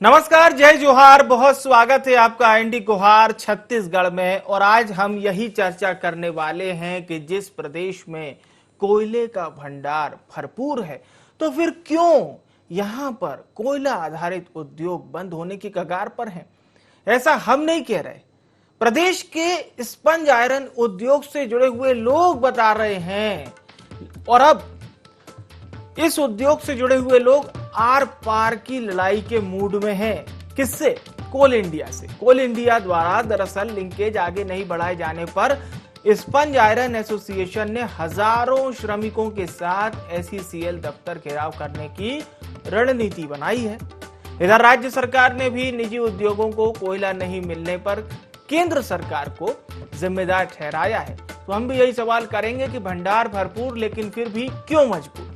नमस्कार, जय जोहार। बहुत स्वागत है आपका आईएनडी गुहार छत्तीसगढ़ में। और आज हम यही चर्चा करने वाले हैं कि जिस प्रदेश में कोयले का भंडार भरपूर है, तो फिर क्यों यहां पर कोयला आधारित उद्योग बंद होने की कगार पर हैं? ऐसा हम नहीं कह रहे, प्रदेश के स्पंज आयरन उद्योग से जुड़े हुए लोग बता रहे हैं। और अब इस उद्योग से जुड़े हुए लोग आर पार की लड़ाई के मूड में हैं। किससे? कोल इंडिया से। कोल इंडिया द्वारा दरअसल लिंकेज आगे नहीं बढ़ाए जाने पर स्पंज आयरन एसोसिएशन ने हजारों श्रमिकों के साथ एसईसीएल दफ्तर घेराव करने की रणनीति बनाई है। इधर राज्य सरकार ने भी निजी उद्योगों को कोयला नहीं मिलने पर केंद्र सरकार को जिम्मेदार ठहराया है। तो हम भी यही सवाल करेंगे कि भंडार भरपूर लेकिन फिर भी क्यों मजबूर?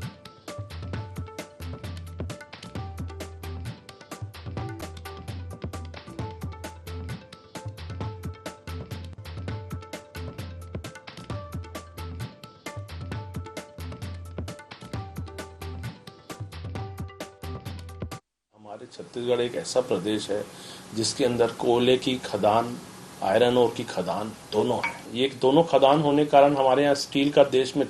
हमारे छत्तीसगढ़ एक ऐसा प्रदेश है जिसके अंदर कोयले की खदान, आयरन ओर की खदान दोनों है। ये दोनों खदान होने के कारण हमारे यहाँ स्टील का देश में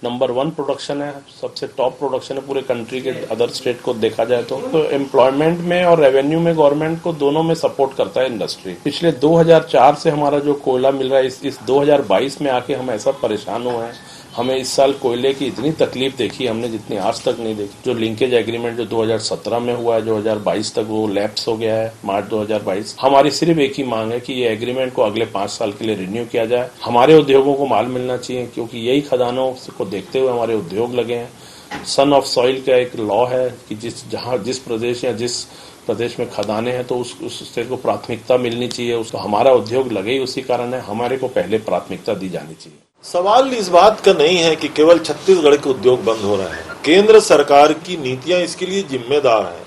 नंबर 1 प्रोडक्शन है, सबसे टॉप प्रोडक्शन है पूरे कंट्री के। अदर स्टेट को देखा जाए तो एम्प्लॉयमेंट में और रेवेन्यू में गवर्नमेंट को दोनों में सपोर्ट करता है इंडस्ट्री। पिछले 2004 से हमारा जो कोयला मिल रहा है, इस 2022 में आके हम ऐसा परेशान हुए हैं। हमें इस साल कोयले की इतनी तकलीफ देखी हमने जितनी आज तक नहीं देखी। जो लिंकेज एग्रीमेंट जो 2017 में हुआ है, 2022 तक वो लैप्स हो गया है, मार्च 2022। हमारी सिर्फ एक ही मांग है कि ये एग्रीमेंट को अगले 5 साल के लिए रिन्यू किया जाए। हमारे उद्योगों को माल मिलना चाहिए, क्योंकि यही खदानों को देखते हुए हमारे उद्योग लगे हैं। सन ऑफ सॉइल का एक लॉ है कि जिस प्रदेश या जिस प्रदेश में खदानें हैं तो उस स्टेट को प्राथमिकता मिलनी चाहिए। उसको हमारा उद्योग लगे ही उसी कारण है, हमारे को पहले प्राथमिकता दी जानी चाहिए। सवाल इस बात का नहीं है कि केवल छत्तीसगढ़ के उद्योग बंद हो रहे हैं। केंद्र सरकार की नीतियां इसके लिए जिम्मेदार हैं।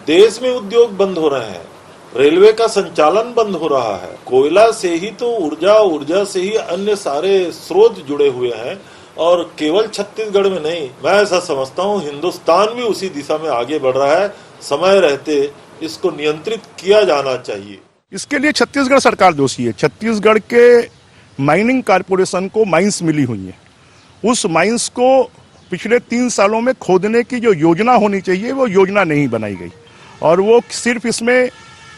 देश में उद्योग बंद हो रहे हैं, रेलवे का संचालन बंद हो रहा है। कोयला से ही तो ऊर्जा से ही अन्य सारे स्रोत जुड़े हुए हैं। और केवल छत्तीसगढ़ में नहीं, मैं ऐसा समझता हूँ हिंदुस्तान भी उसी दिशा में आगे बढ़ रहा है। समय रहते इसको नियंत्रित किया जाना चाहिए। इसके लिए छत्तीसगढ़ सरकार दोषी है। छत्तीसगढ़ के माइनिंग कारपोरेशन को माइंस मिली हुई है। उस माइंस को पिछले 3 सालों में खोदने की जो योजना होनी चाहिए वो योजना नहीं बनाई गई, और वो सिर्फ इसमें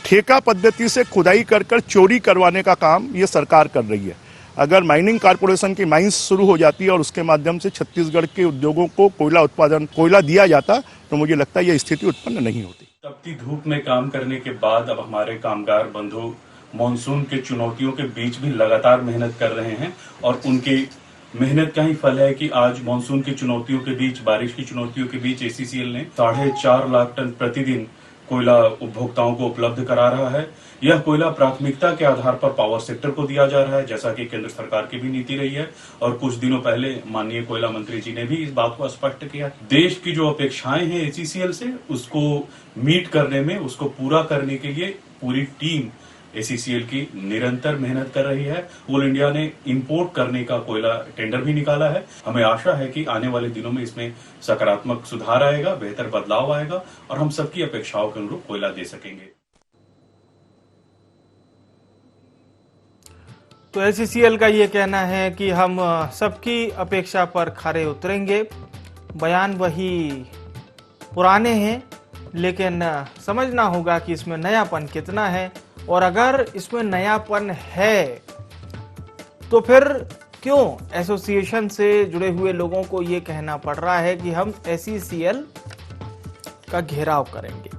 ठेका पद्धति से खुदाई कर चोरी करवाने का काम ये सरकार कर रही है। अगर माइनिंग कारपोरेशन की माइंस शुरू हो जाती है और उसके माध्यम से छत्तीसगढ़ के उद्योगों को कोयला दिया जाता, तो मुझे लगता है ये स्थिति उत्पन्न नहीं होती। तपती धूप में काम करने के बाद अब हमारे कामगार बंधु मॉनसून के चुनौतियों के बीच भी लगातार मेहनत कर रहे हैं, और उनकी मेहनत का ही फल है कि आज मॉनसून की चुनौतियों के बीच, बारिश की चुनौतियों के बीच एसईसीएल ने 4.5 लाख टन प्रतिदिन कोयला उपभोक्ताओं को उपलब्ध करा रहा है। यह कोयला प्राथमिकता के आधार पर पावर सेक्टर को दिया जा रहा है, जैसा कि केंद्र सरकार की भी नीति रही है। और कुछ दिनों पहले माननीय कोयला मंत्री जी ने भी इस बात को स्पष्ट किया। देश की जो अपेक्षाएं हैं एसईसीएल से, उसको मीट करने में, उसको पूरा करने के लिए पूरी टीम एसईसीएल की निरंतर मेहनत कर रही है। कोल इंडिया ने इंपोर्ट करने का कोयला टेंडर भी निकाला है। हमें आशा है कि आने वाले दिनों में इसमें सकारात्मक सुधार आएगा, बेहतर बदलाव आएगा, और हम सबकी अपेक्षाओं के अनुरूप कोयला दे सकेंगे। तो एसईसीएल का ये कहना है कि हम सबकी अपेक्षा पर खरे उतरेंगे। बयान वही पुराने हैं, लेकिन समझना होगा कि इसमें नयापन कितना है। और अगर इसमें नयापन है तो फिर क्यों एसोसिएशन से जुड़े हुए लोगों को यह कहना पड़ रहा है कि हम एसईसीएल का घेराव करेंगे?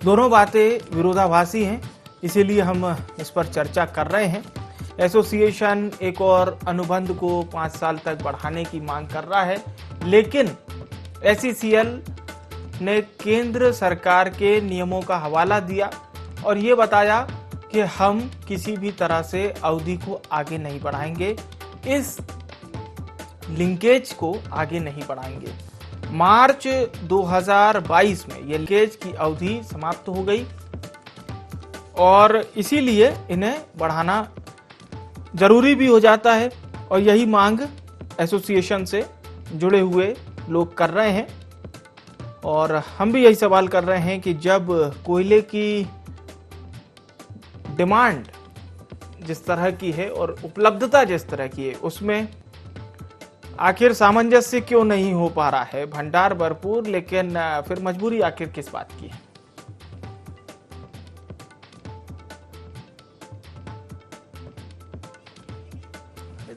दोनों बातें विरोधाभासी हैं, इसीलिए हम इस पर चर्चा कर रहे हैं। एसोसिएशन एक और अनुबंध को 5 साल तक बढ़ाने की मांग कर रहा है, लेकिन एसईसीएल ने केंद्र सरकार के नियमों का हवाला दिया और ये बताया कि हम किसी भी तरह से अवधि को आगे नहीं बढ़ाएंगे, इस लिंकेज को आगे नहीं बढ़ाएंगे। मार्च 2022 में ये लिंकेज की अवधि समाप्त हो गई और इसीलिए इन्हें बढ़ाना जरूरी भी हो जाता है, और यही मांग एसोसिएशन से जुड़े हुए लोग कर रहे हैं। और हम भी यही सवाल कर रहे हैं कि जब कोयले की डिमांड जिस तरह की है और उपलब्धता जिस तरह की है, उसमें आखिर सामंजस्य क्यों नहीं हो पा रहा है? भंडार भरपूर, लेकिन फिर मजबूरी आखिर किस बात की है?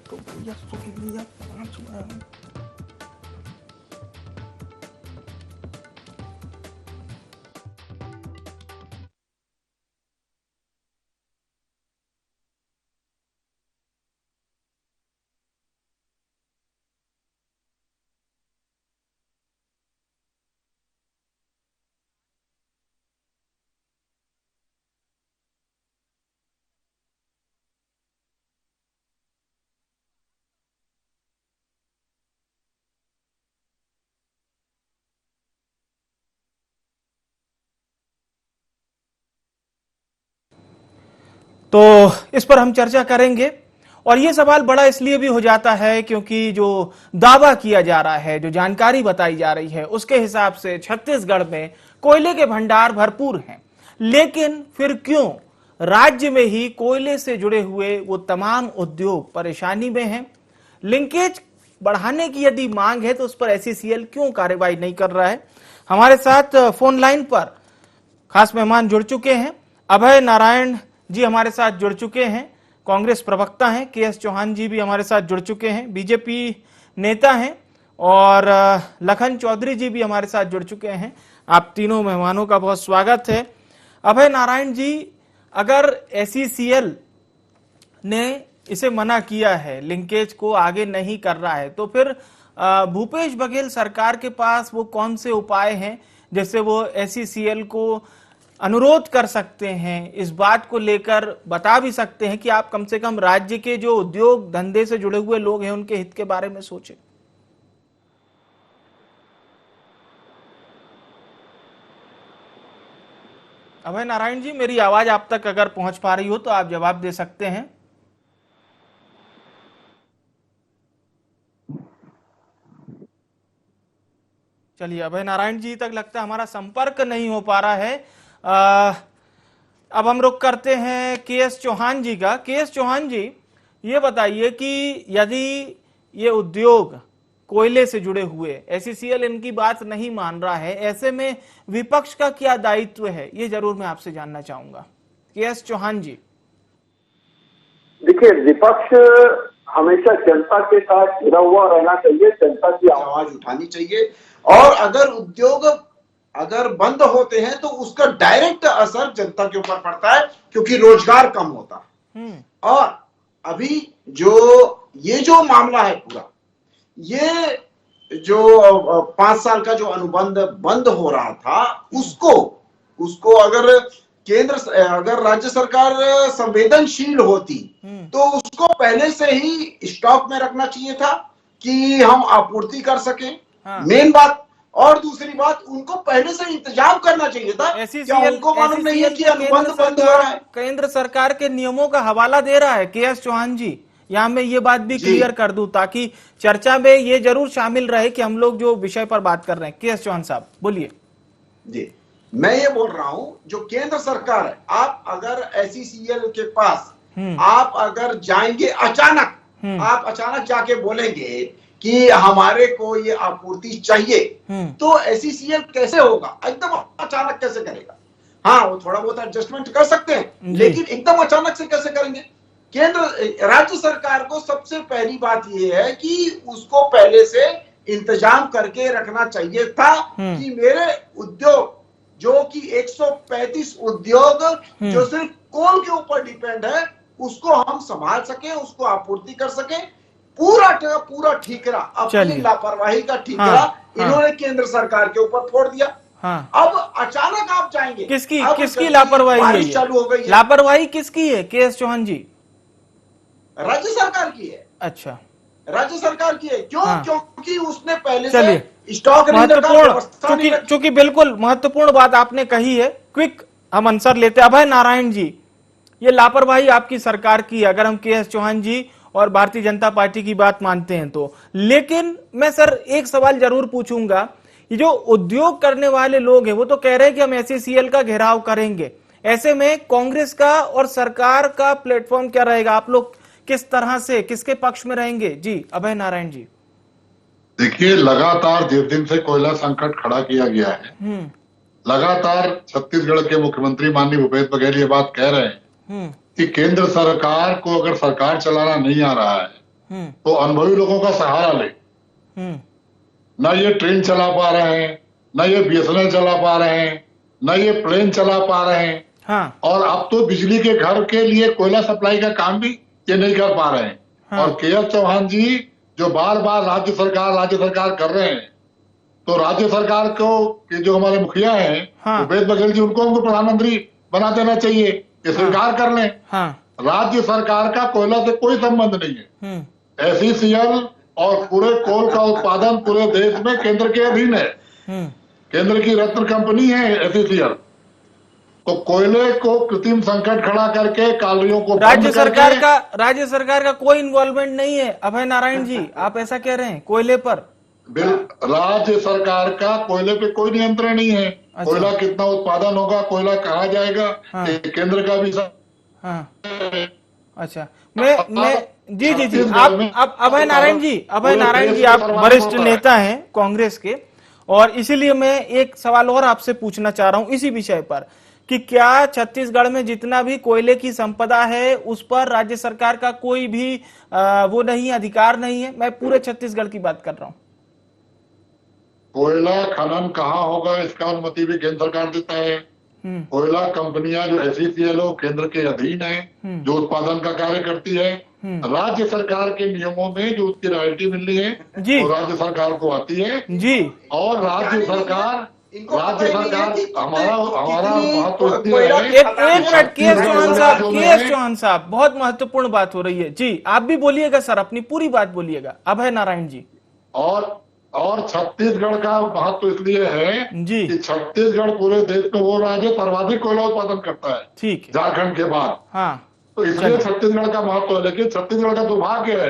तो भैया सुन लिया 5 बार। तो इस पर हम चर्चा करेंगे। और यह सवाल बड़ा इसलिए भी हो जाता है क्योंकि जो दावा किया जा रहा है, जो जानकारी बताई जा रही है, उसके हिसाब से छत्तीसगढ़ में कोयले के भंडार भरपूर हैं, लेकिन फिर क्यों राज्य में ही कोयले से जुड़े हुए वो तमाम उद्योग परेशानी में हैं? लिंकेज बढ़ाने की यदि मांग है तो उस पर एसईसीएल क्यों कार्रवाई नहीं कर रहा है? हमारे साथ फोन लाइन पर खास मेहमान जुड़ चुके हैं। अभय नारायण जी हमारे साथ जुड़ चुके हैं, कांग्रेस प्रवक्ता हैं। केएस चौहान जी भी हमारे साथ जुड़ चुके हैं, बीजेपी नेता हैं। और लखन चौधरी जी भी हमारे साथ जुड़ चुके हैं। आप तीनों मेहमानों का बहुत स्वागत है। अभय नारायण जी, अगर एसईसीएल ने इसे मना किया है, लिंकेज को आगे नहीं कर रहा है, तो फिर भूपेश बघेल सरकार के पास वो कौन से उपाय हैं जिससे वो एसईसीएल को अनुरोध कर सकते हैं, इस बात को लेकर बता भी सकते हैं कि आप कम से कम राज्य के जो उद्योग धंधे से जुड़े हुए लोग हैं उनके हित के बारे में सोचें? अभय नारायण जी, मेरी आवाज आप तक अगर पहुंच पा रही हो तो आप जवाब दे सकते हैं। चलिए, अभय नारायण जी तक लगता है हमारा संपर्क नहीं हो पा रहा है। अब हम रुख करते हैं केएस चौहान जी का। केएस चौहान जी, ये बताइए कि यदि ये उद्योग कोयले से जुड़े हुए, एसईसीएल इनकी बात नहीं मान रहा है, ऐसे में विपक्ष का क्या दायित्व है, ये जरूर मैं आपसे जानना चाहूंगा। केएस चौहान जी। देखिए, विपक्ष हमेशा जनता के साथ जुड़ा हुआ रहना चाहिए, जनता की आवाज उठानी चाहिए। और अगर उद्योग अगर बंद होते हैं तो उसका डायरेक्ट असर जनता के ऊपर पड़ता है, क्योंकि रोजगार कम होता है। और अभी ये जो मामला है पूरा, ये जो 5 साल का जो अनुबंध बंद हो रहा था, उसको अगर राज्य सरकार संवेदनशील होती तो उसको पहले से ही स्टॉक में रखना चाहिए था कि हम आपूर्ति कर सकें। मेन बात। और दूसरी बात, उनको पहले से इंतजाम करना चाहिए था। क्या उनको मालूम नहीं है कि अनुबंध बंद हो रहा है? केंद्र सरकार के नियमों का हवाला दे रहा है केएस चौहान जी। यहाँ मैं ये बात भी क्लियर कर दूं ताकि चर्चा में ये जरूर शामिल रहे कि हम लोग जो विषय पर बात कर रहे हैं। केएस चौहान साहब बोलिए। जी, मैं ये बोल रहा हूं, जो केंद्र सरकार है, आप अगर एसईसीएल के पास आप अगर जाएंगे अचानक, आप अचानक जाके बोलेंगे कि हमारे को ये आपूर्ति चाहिए, तो एसईसीएल कैसे होगा? एकदम अचानक कैसे करेगा? हाँ, वो थोड़ा बहुत एडजस्टमेंट कर सकते हैं, लेकिन एकदम अचानक से कैसे करेंगे? राज्य सरकार को सबसे पहली बात ये है कि उसको पहले से इंतजाम करके रखना चाहिए था कि मेरे उद्योग, जो कि 135 उद्योग जो सिर्फ कोल के ऊपर डिपेंड है, उसको हम संभाल सकें, उसको आपूर्ति कर सकें। पूरा ठीकरा, अपनी लापरवाही का ठीकरा इन्होंने केंद्र सरकार के ऊपर फोड़ दिया। अब अचानक आप जाएंगे, किसकी लापरवाही है? चालू हो गई है। लापरवाही किसकी है केएस चौहान जी? राज्य सरकार की है। अच्छा, राज्य सरकार की है। क्यों? क्योंकि उसने पहले से स्टॉक महत्वपूर्ण, चूंकि बिल्कुल महत्वपूर्ण बात आपने कही है, क्विक हम आंसर लेते। अभय नारायण जी, ये लापरवाही आपकी सरकार की, अगर हम केएस चौहान जी और भारतीय जनता पार्टी की बात मानते हैं तो। लेकिन मैं सर एक सवाल जरूर पूछूंगा, ये जो उद्योग करने वाले लोग हैं वो तो कह रहे हैं कि हम SECL का घेराव करेंगे। ऐसे में कांग्रेस का और सरकार का प्लेटफॉर्म क्या रहेगा? आप लोग किस तरह से, किसके पक्ष में रहेंगे? जी अभय नारायण जी। देखिए, लगातार जिस दिन से कोयला संकट खड़ा किया गया है, लगातार छत्तीसगढ़ के मुख्यमंत्री माननीय भूपेश बघेल ये बात कह रहे हैं कि केंद्र सरकार को अगर सरकार चलाना नहीं आ रहा है तो अनुभवी लोगों का सहारा ले। न ये ट्रेन चला पा रहे हैं, न ये BSNL चला पा रहे हैं, न ये प्लेन चला पा रहे हैं। हाँ। और अब तो बिजली के घर के लिए कोयला सप्लाई का काम भी ये नहीं कर पा रहे हैं। हाँ। और KS चौहान जी जो बार बार राज्य सरकार कर रहे हैं, तो राज्य सरकार को जो हमारे मुखिया हैं हाँ। भूपेश बघेल जी, उनको प्रधानमंत्री बना देना चाहिए, ये स्वीकार कर लें। हाँ। राज्य सरकार का कोयला से कोई संबंध नहीं है। SECL और पूरे कोल का उत्पादन पूरे देश में केंद्र के अधीन है। केंद्र की रत्न कंपनी है SECL। तो कोयले को कृत्रिम संकट खड़ा करके कालरियों को राज्य सरकार का कोई इन्वॉल्वमेंट नहीं है अभय नारायण जी, आप ऐसा कह रहे हैं कोयले पर? राज्य सरकार का कोयले पे कोई नियंत्रण नहीं है। अच्छा। कोयला कितना उत्पादन होगा, कोयला कहाँ जाएगा, हाँ। केंद्र का भी हाँ। अच्छा, मैं जी आप अभय नारायण जी आप वरिष्ठ नेता हैं कांग्रेस के, और इसीलिए मैं एक सवाल और आपसे पूछना चाह रहा हूं इसी विषय पर कि क्या छत्तीसगढ़ में जितना भी कोयले की संपदा है उस पर राज्य सरकार का कोई भी वो नहीं, अधिकार नहीं है? मैं पूरे छत्तीसगढ़ की बात कर रहा हूं। कोयला खनन कहाँ होगा इसका अनुमति भी केंद्र सरकार देता है। कोयला कंपनियां जो SECL केंद्र के अधीन है, जो उत्पादन का कार्य करती है, राज्य सरकार के नियमों में जो उसकी रॉयल्टी मिलनी है वो राज्य सरकार को आती है जी। और राज्य सरकार हमारा महत्व एक मिनट KS चौहान साहब बहुत महत्वपूर्ण बात हो रही है जी, आप भी बोलिएगा सर, अपनी पूरी बात बोलिएगा अभय नारायण जी। और छत्तीसगढ़ का महत्व इसलिए है जी कि छत्तीसगढ़ पूरे देश में वो राज्य सर्वाधिक कोयला उत्पादन करता है, ठीक है, झारखंड के बाद। हाँ। तो इसलिए छत्तीसगढ़ का महत्व है। लेकिन छत्तीसगढ़ का दुर्भाग्य है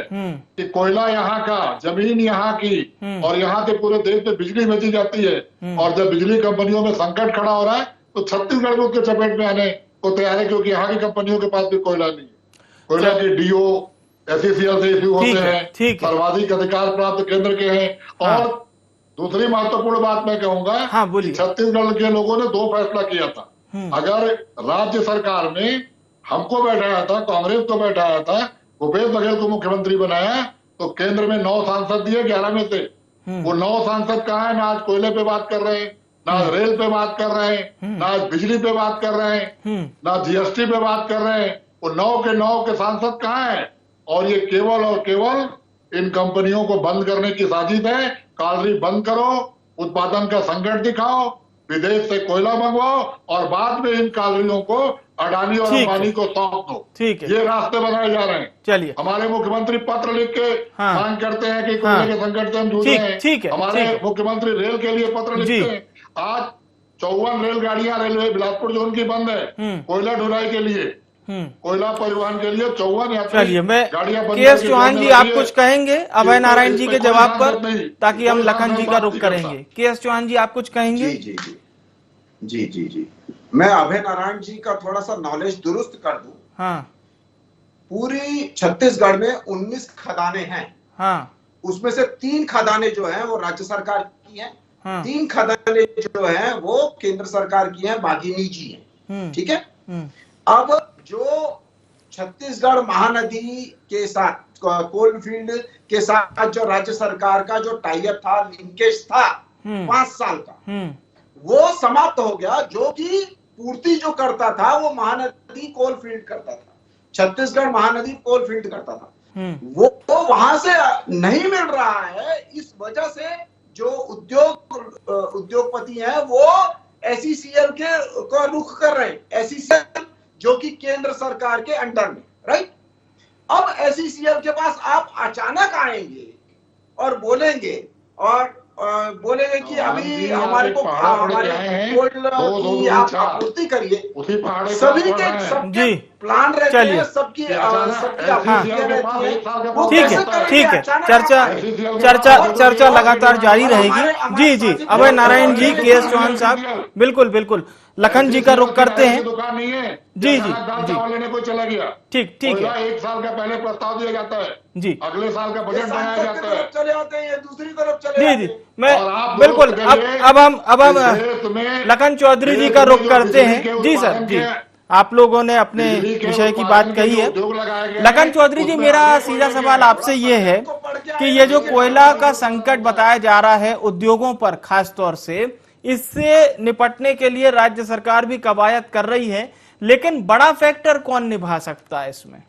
कि कोयला यहाँ का, जमीन यहाँ की, और यहाँ से पूरे देश में बिजली बेची जाती है। और जब बिजली कंपनियों में संकट खड़ा हो रहा है तो छत्तीसगढ़ को उसके चपेट में आने को तैयार है, क्योंकि यहाँ की कंपनियों के पास भी कोयला नहीं है। कोयला की DO SECL से इश्यू होते हैं, सर्वाधिक अधिकार प्राप्त केंद्र के हैं। और दूसरी महत्वपूर्ण बात मैं कहूंगा, छत्तीसगढ़ के लोगों ने 2 फैसला किया था। अगर राज्य सरकार में हमको बैठाया था, कांग्रेस को बैठाया था, भूपेश बघेल को मुख्यमंत्री बनाया, तो केंद्र में 9 सांसद दिए 11 में से। वो 9 सांसद कहाँ है? ना आज कोयले पे बात कर रहे हैं, ना रेल पे बात कर रहे हैं, ना आज बिजली पे बात कर रहे हैं, ना GST पे बात कर रहे हैं। वो 9 के सांसद कहाँ है? और ये केवल और केवल इन कंपनियों को बंद करने की साजिश है। कालरी बंद करो, उत्पादन का संकट दिखाओ, विदेश से कोयला मंगवाओ, और बाद में इन कालरियों को अडानी और अंबानी को सौंप दो। ठीक है, ये रास्ते बनाए जा रहे हैं। चलिए, हमारे मुख्यमंत्री पत्र लिख के मांग करते हैं कि कोयले के संकट से हम जूझ रहे हैं। हमारे मुख्यमंत्री रेल के लिए पत्र लिखते हैं। आज 54 रेलगाड़ियां रेलवे बिलासपुर जोन की बंद है कोयला ढुलाई के लिए, कोयला परिवहन के लिए 54 यात्री। चलिए, मैं KS चौहान जी आप कुछ कहेंगे अभय नारायण जी के जवाब पर, ताकि हम लखन जी का रुख करेंगे। KS चौहान जी आप कुछ कहेंगे? जी मैं अभय नारायण जी का थोड़ा सा नॉलेज दुरुस्त कर दूं। हाँ। पूरी छत्तीसगढ़ में 19 खदानें हैं। हाँ। उसमें से 3 खदानें जो हैं वो राज्य सरकार की हैं। हाँ। 3 खदानें जो हैं वो केंद्र सरकार की हैं, बाकी निजी हैं। ठीक है। अब जो छत्तीसगढ़ महानदी के साथ, कोलफील्ड के साथ जो राज्य सरकार का जो टाइप था, लिंकेज था 5 साल का, वो समाप्त हो गया। जो कि पूर्ति जो करता था वो महानदी कोलफील्ड करता था, छत्तीसगढ़ महानदी कोलफील्ड करता था। वो वहां से नहीं मिल रहा है। इस वजह से जो उद्योगपति हैं वो SECL को रुख कर रहे हैं। SECL जो कि केंद्र सरकार के अंडर में, राइट। अब SECL के पास आप अचानक आएंगे और बोलेंगे बोलेंगे कि अभी हमारे को की आप आपूर्ति करिए, सभी के सबके प्लान रहते हैं, सबकी ठीक है, चर्चा लगातार जारी रहेगी। जी अभय नारायण जी, के.एस. चौहान साहब, बिल्कुल लखन जी का रुख करते हैं। जी लेने को चला गया, ठीक है, 1 साल का पहले प्रस्ताव दिया जाता है जी, अगले साल का बजट बनाया जाता है, चले आते हैं दूसरी तरफ चले जी मैं बिल्कुल अब हम लखन चौधरी जी का रुख करते हैं। जी सर, जी आप लोगों ने अपने विषय की बात कही है। लखन चौधरी जी, मेरा सीधा सवाल आपसे ये है कि ये जो कोयला का संकट बताया जा रहा है उद्योगों पर खास तौर से, इससे निपटने के लिए राज्य सरकार भी कवायद कर रही है, लेकिन बड़ा फैक्टर कौन निभा सकता है इसमें?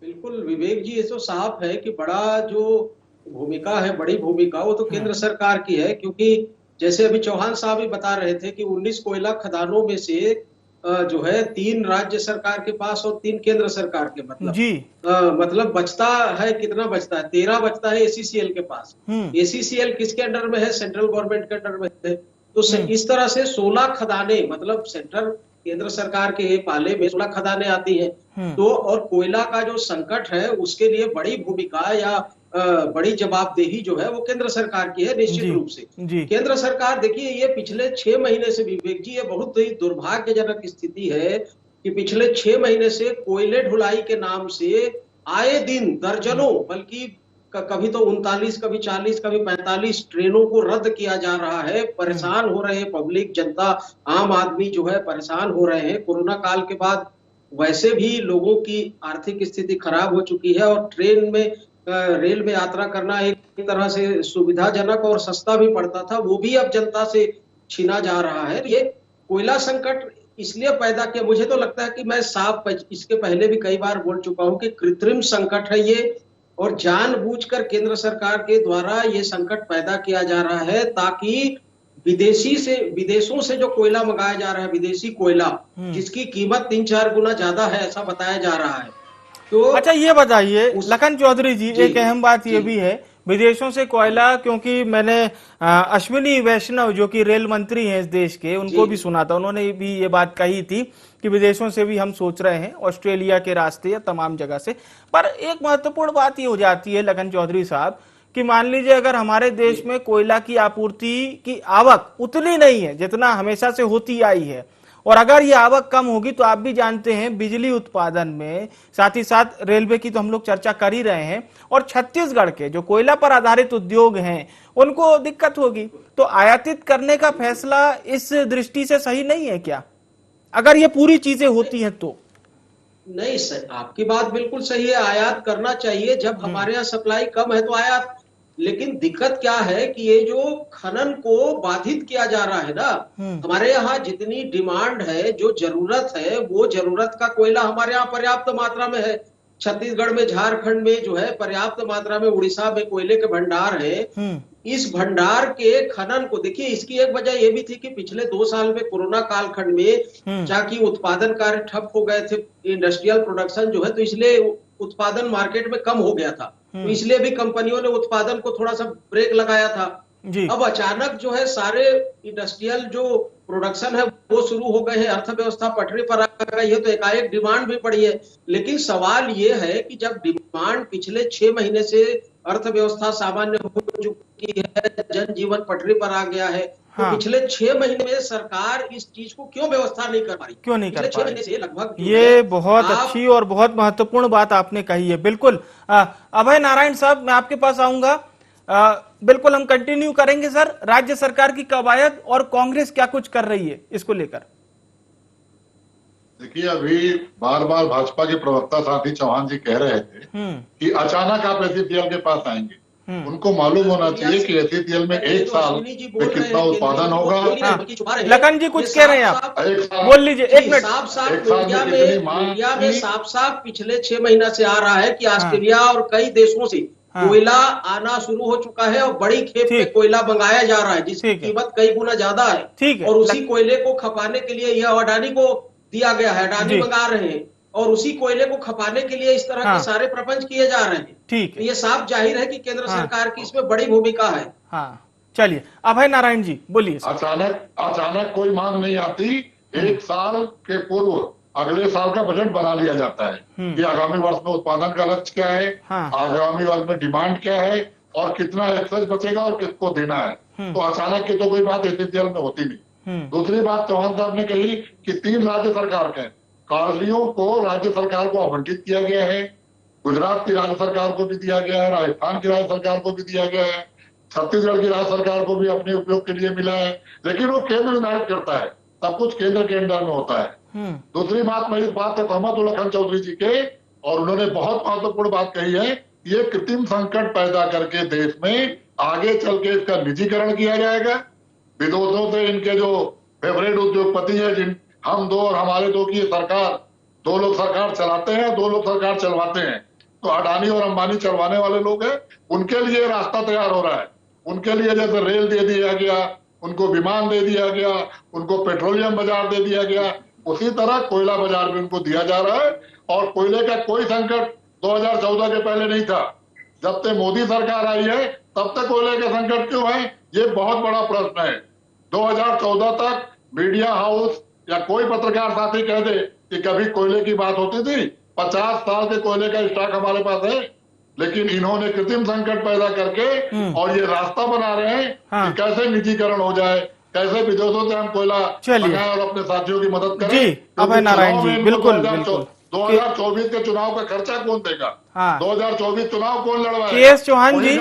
बिल्कुल विवेक जी, ये तो साफ है कि बड़ा जो भूमिका है, बड़ी भूमिका वो तो केंद्र सरकार की है, क्योंकि जैसे अभी चौहान साहब भी बता रहे थे कि 19 कोयला खदानों में से जो है 3 राज्य सरकार के पास और 3 केंद्र सरकार के, मतलब बचता है, कितना बचता है? 13 बचता है ACCL के पास। ACCL किसके अंडर में है? सेंट्रल गवर्नमेंट के अंडर में है। तो इस तरह से 16 खदाने, मतलब सेंट्रल केंद्र सरकार के पाले में 16 खदानें आती हैं। तो और कोयला का जो संकट है उसके लिए बड़ी भूमिका या बड़ी जवाबदेही जो है वो केंद्र सरकार की है, निश्चित रूप से। केंद्र सरकार, देखिए ये पिछले 6 महीने से विवेक जी, ये बहुत ही दुर्भाग्यजनक स्थिति है कि पिछले 6 महीने से कोयले ढुलाई के नाम से आए दिन दर्जनों, बल्कि कभी तो 39, कभी 40, कभी 45 ट्रेनों को रद्द किया जा रहा है। परेशान हो रहे हैं पब्लिक, जनता, आम आदमी जो है परेशान हो रहे हैं। कोरोना काल के बाद वैसे भी लोगों की आर्थिक स्थिति खराब हो चुकी है और ट्रेन में, रेल में यात्रा करना एक तरह से सुविधाजनक और सस्ता भी पड़ता था, वो भी अब जनता से छीना जा रहा है। ये कोयला संकट इसलिए पैदा किया, मुझे तो लगता है कि मैं साफ इसके पहले भी कई बार बोल चुका हूं कि कृत्रिम संकट है ये, और जानबूझकर केंद्र सरकार के द्वारा ये संकट पैदा किया जा रहा है ताकि विदेशों से जो कोयला मंगाया जा रहा है, विदेशी कोयला, जिसकी कीमत 3-4 गुना ज्यादा है ऐसा बताया जा रहा है। तो अच्छा ये बताइए लखन चौधरी जी, एक अहम बात ये भी है विदेशों से कोयला, क्योंकि मैंने अश्विनी वैष्णव जो कि रेल मंत्री हैं इस देश के, उनको भी सुना था, उन्होंने भी ये बात कही थी कि विदेशों से भी हम सोच रहे हैं, ऑस्ट्रेलिया के रास्ते या तमाम जगह से। पर एक महत्वपूर्ण बात ये हो जाती है लखन चौधरी साहब कि मान लीजिए अगर हमारे देश में कोयला की आपूर्ति की आवक उतनी नहीं है जितना हमेशा से होती आई है, और अगर ये आवक कम होगी तो आप भी जानते हैं बिजली उत्पादन में, साथ ही साथ रेलवे की तो हम लोग चर्चा कर ही रहे हैं, और छत्तीसगढ़ के जो कोयला पर आधारित उद्योग हैं उनको दिक्कत होगी। तो आयातित करने का फैसला इस दृष्टि से सही नहीं है क्या, अगर ये पूरी चीजें होती हैं तो? नहीं सर, आपकी बात बिल्कुल सही है, आयात करना चाहिए। जब हमारे यहाँ सप्लाई कम है तो आयात, लेकिन दिक्कत क्या है कि ये जो खनन को बाधित किया जा रहा है ना, हमारे यहाँ जितनी डिमांड है, जो जरूरत है, वो जरूरत का कोयला हमारे यहाँ पर्याप्त मात्रा में है। छत्तीसगढ़ में, झारखंड में जो है पर्याप्त मात्रा में, उड़ीसा में कोयले के भंडार है। इस भंडार के खनन को देखिए, इसकी एक वजह ये भी थी कि पिछले 2 साल में कोरोना कालखंड में जाकि उत्पादन कार्य ठप हो गए थे, इंडस्ट्रियल प्रोडक्शन जो है, तो इसलिए उत्पादन मार्केट में कम हो गया था, तो इसलिए भी कंपनियों ने उत्पादन को थोड़ा सा ब्रेक लगाया था। अब अचानक जो है सारे इंडस्ट्रियल जो प्रोडक्शन है वो शुरू हो गए हैं, अर्थव्यवस्था पटरी पर आ गई है, तो एकाएक डिमांड भी बढ़ी है। लेकिन सवाल ये है कि जब डिमांड पिछले 6 महीने से, अर्थव्यवस्था सामान्य हो चुकी है, जनजीवन पटरी पर आ गया है, तो पिछले 6 महीने में सरकार इस चीज को क्यों व्यवस्था नहीं कर पा रही? क्यों नहीं कर पा रही? से लगभग ये बहुत अच्छी और बहुत महत्वपूर्ण बात आपने कही है। बिल्कुल अभय नारायण साहब, मैं आपके पास आऊंगा। बिल्कुल हम कंटिन्यू करेंगे सर, राज्य सरकार की कवायद और कांग्रेस क्या कुछ कर रही है इसको लेकर। देखिए, अभी बार बार भाजपा के प्रवक्ता साथी चौहान जी कह रहे थे कि अचानक आप ACCL के पास आएंगे। उनको मालूम होना चाहिए कि ACCL में 1 साल में कितना उत्पादन होगा। लखन जी कुछ कह रहे हैं आप, बोल लीजिए, 1 मिनट। साफ मीडिया में साफ पिछले 6 महीना से आ रहा है कि ऑस्ट्रेलिया और कई देशों से कोयला आना शुरू हो चुका है और बड़ी खेप में कोयला मंगाया जा रहा है, जिसकी कीमत कई गुना ज्यादा है। और उसी कोयले को खपाने के लिए यह अडानी को दिया गया है, अडानी मंगा रहे हैं, और उसी कोयले को खपाने के लिए इस तरह के सारे प्रपंच किए जा रहे हैं। ठीक है, ये साफ जाहिर है कि केंद्र सरकार की इसमें बड़ी भूमिका है। हाँ चलिए, अभय नारायण जी बोलिए। अचानक कोई मांग नहीं आती। एक साल के पूर्व अगले साल का बजट बना लिया जाता है कि आगामी वर्ष में उत्पादन का लक्ष्य क्या है, आगामी वर्ष में डिमांड क्या है और कितना एक्सेस बचेगा और किसको देना है। तो अचानक की तो कोई बात एचसीएल में होती नहीं। दूसरी बात चौहान साहब ने कही कि 3 राज्य सरकार के कार्यों को राज्य सरकार को आवंटित किया गया है। गुजरात की राज्य सरकार को भी दिया गया है, राजस्थान की राज्य सरकार को भी दिया गया है, छत्तीसगढ़ की राज्य सरकार को भी अपने उपयोग के लिए मिला है, लेकिन वो केंद्र निर्धारित करता है, सब कुछ केंद्र के अंडर में होता है। दूसरी बात, मैं इस बात से सहमत हूं लखन चौधरी जी के, और उन्होंने बहुत महत्वपूर्ण बात कही है, ये कृत्रिम संकट पैदा करके देश में आगे चल के इसका निजीकरण किया जाएगा। विदेशों से इनके जो फेवरेट उद्योगपति है, जिन हम दो और हमारे दो की सरकार, 2 लोग सरकार चलाते हैं, 2 लोग सरकार चलवाते हैं, तो अडानी और अंबानी चलवाने वाले लोग हैं, उनके लिए रास्ता तैयार हो रहा है। उनके लिए जैसे रेल दे दिया गया, उनको विमान दे दिया गया, उनको पेट्रोलियम बाजार दे दिया गया, उसी तरह कोयला बाजार भी उनको दिया जा रहा है। और कोयले का कोई संकट 2014 के पहले नहीं था। जब से मोदी सरकार आई है तब तक कोयले के संकट क्यों है, ये बहुत बड़ा प्रश्न है। 2014 तक मीडिया हाउस या कोई पत्रकार साथी कह दे कि कभी कोयले की बात होती थी। 50 साल के कोयले का स्टॉक हमारे पास है, लेकिन इन्होंने कृत्रिम संकट पैदा करके और ये रास्ता बना रहे हैं कि कैसे निजीकरण हो जाए, कैसे विदेशों से हम कोयला मंगाएं और अपने साथियों की मदद करें। जी अभय नारायण जी, बिल्कुल बिल्कुल। 2024 के चुनाव का खर्चा कौन देगा? 2024 चुनाव कौन लड़वाएगा? के.एस. चौहान जी,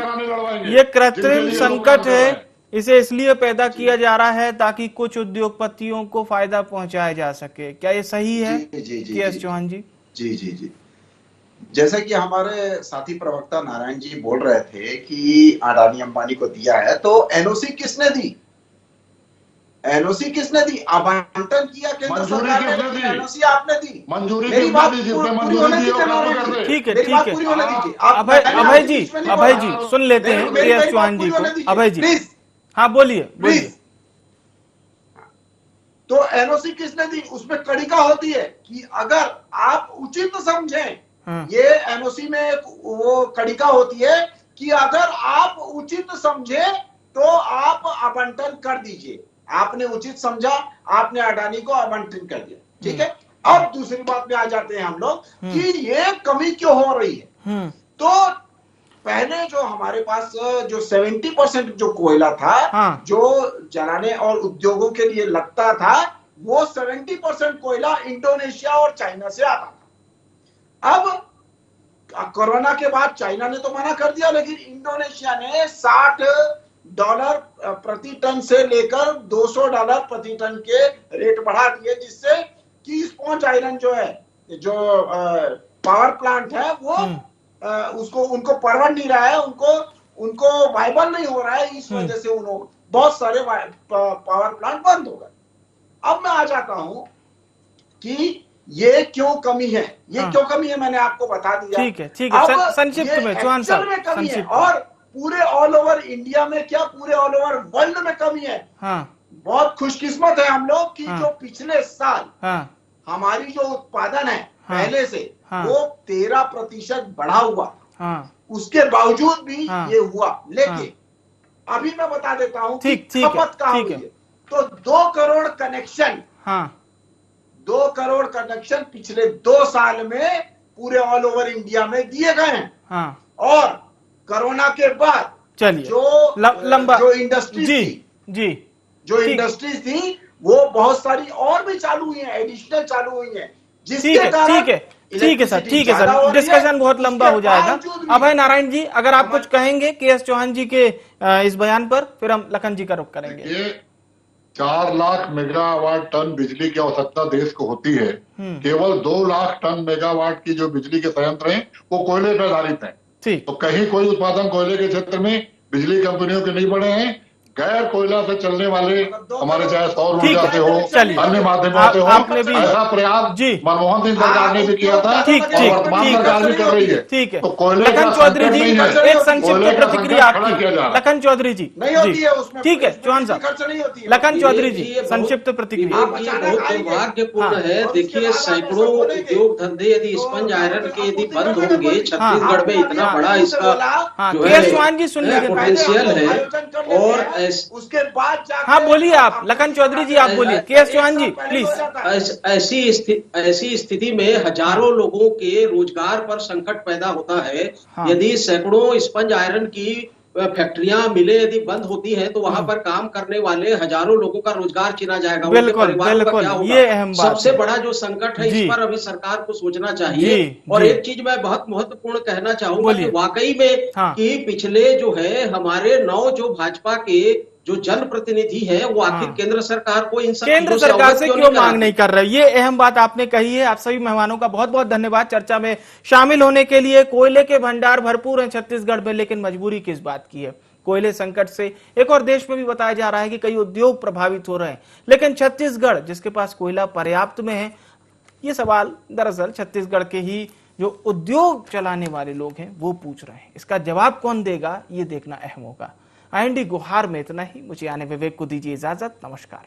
ये कृत्रिम संकट है, इसे इसलिए पैदा किया जा रहा है ताकि कुछ उद्योगपतियों को फायदा पहुंचाया जा सके, क्या ये सही है के.एस. चौहान जी? जी जी जी, जैसा कि हमारे साथी प्रवक्ता नारायण जी बोल रहे थे कि अडानी अंबानी को दिया है, तो एनओसी किसने दी? एनओसी किसने दी? आवंटन किया केंद्र सरकार ने, एनओसी आपने दी। मंजूरी मेरी बात पूरी होने दीजिए। ठीक है ठीक है, अभय जी सुन लेते हैं के.एस. चौहान जी को। अभय जी प्लीज, हाँ बोलिए बोलिए। तो एनओसी किसने दी? उसमें कड़िका होती है कि अगर आप उचित समझें, ये एनओसी में वो कड़िका होती है कि अगर आप उचित समझे तो आप आवंटन कर दीजिए। आपने उचित समझा, आपने अडानी को आवंटन कर दिया, ठीक है। अब दूसरी बात में आ जाते हैं हम लोग कि ये कमी क्यों हो रही है। तो पहले जो हमारे पास जो 70% जो कोयला था, जो जलाने और उद्योगों के लिए लगता था, वो 70% कोयला इंडोनेशिया और चाइना से आता था। अब कोरोना के बाद चाइना ने तो मना कर दिया, लेकिन इंडोनेशिया ने $60 प्रति टन से लेकर $200 प्रति टन के रेट बढ़ा दिए, जिससे कि स्पॉन्ज आयरन जो है, जो पावर प्लांट है, वो उसको उनको परवड़ नहीं रहा है, उनको वायबल नहीं हो रहा है। इस वजह से उन्होंने बहुत सारे पावर प्लांट बंद हो गए। अब मैं आ जाता हूं कि ये क्यों कमी है, क्यों कमी है, मैंने आपको बता दिया। ठीक है संक्षिप्त में चौहान साहब, में कमी है, और पूरे ऑल ओवर इंडिया में क्या, पूरे ऑल ओवर वर्ल्ड में कमी है। बहुत खुशकिस्मत है हम लोग कि जो पिछले साल हमारी जो उत्पादन है पहले से वो 13% बढ़ा हुआ, उसके बावजूद भी ये हुआ। लेकिन अभी मैं बता देता हूं कि खपत कहां हुई है। तो 2 करोड़ कनेक्शन, 2 करोड़ कनेक्शन पिछले 2 साल में पूरे ऑल ओवर इंडिया में दिए गए हैं। और कोरोना के बाद जो इंडस्ट्रीज थी वो बहुत सारी और भी चालू हुई है, एडिशनल चालू हुई है, जिसके कारण ठीक है सर, डिस्कशन बहुत लंबा हो जाएगा। अभय नारायण जी, अगर आप कुछ कहेंगे के.एस. चौहान जी के इस बयान पर, फिर हम लखन जी का रुख करेंगे। ये 4 लाख मेगावाट टन बिजली की आवश्यकता देश को होती है। केवल 2 लाख टन मेगावाट की जो बिजली के संयंत्र हैं वो कोयले पर आधारित हैं। तो कहीं कोई उत्पादन कोयले के क्षेत्र में बिजली कंपनियों के नहीं बढ़े हैं। गैर कोयला से चलने वाले हमारे चाहे सौर ठीक ऊर्जा से हो, चलिए। अन्य माध्यमों से हो, आपने भी ऐसा प्रयास जी मनमोहन सिंह सरकार ने भी किया था ठीक और ठीक वर्तमान ठीक सरकार भी कर रही है। ठीक है। तो कोयले का लखन चौधरी संकट जी नहीं है, एक संक्षिप्त कोयले का प्रतिक्रिया संकट खड़ा किया जा रहा आपकी। है। लखन चौधरी जी नहीं होती है उसमें, ठीक है इसमें चौहान किसी साहब। खर्च नहीं होती है। लखन चौधरी जी ये बहुत- संक्षिप्त प्रतिक्रिया। विवेक जी, बहुत दुर्भाग्यपूर्ण है। देखिए सैकड़ों उद्योग धंधे यदि स्पंज आयरन के यदि बंद होंगे, छत्तीसगढ़ में इतना बड़ा इसका जो है चौहान जी सुन लीजिए पोटेंशियल है। और उसके बाद हाँ बोलिए आप लखन चौधरी जी, आप बोलिए। के चौहान जी प्लीज। ऐसी स्थिति में हजारों लोगों के रोजगार पर संकट पैदा होता है। यदि सैकड़ों स्पंज आयरन की फैक्ट्रियां मिले यदि बंद होती हैं तो वहां पर काम करने वाले हजारों लोगों का रोजगार छीना जाएगा। उनके परिवारों का क्या होगा? ये अहम बात सबसे बड़ा जो संकट है इस पर अभी सरकार को सोचना चाहिए। और एक चीज मैं बहुत महत्वपूर्ण कहना चाहूंगा कि वाकई में कि पिछले जो है हमारे 9 जो भाजपा के जो जनप्रतिनिधि है वो आखिर केंद्र सरकार को इन सब केंद्र सरकार से क्यों मांग नहीं कर रहे? ये अहम बात आपने कही है। आप सभी मेहमानों का बहुत बहुत धन्यवाद चर्चा में शामिल होने के लिए। कोयले के भंडार भरपूर हैं छत्तीसगढ़ में, लेकिन मजबूरी किस बात की है? कोयले संकट से एक और देश में भी बताया जा रहा है कि कई उद्योग प्रभावित हो रहे हैं, लेकिन छत्तीसगढ़ जिसके पास कोयला पर्याप्त में है, ये सवाल दरअसल छत्तीसगढ़ के ही जो उद्योग चलाने वाले लोग हैं वो पूछ रहे हैं। इसका जवाब कौन देगा ये देखना अहम होगा। IND गुहार में इतना ही। मुझे आने विवेक को दीजिए इजाजत। नमस्कार।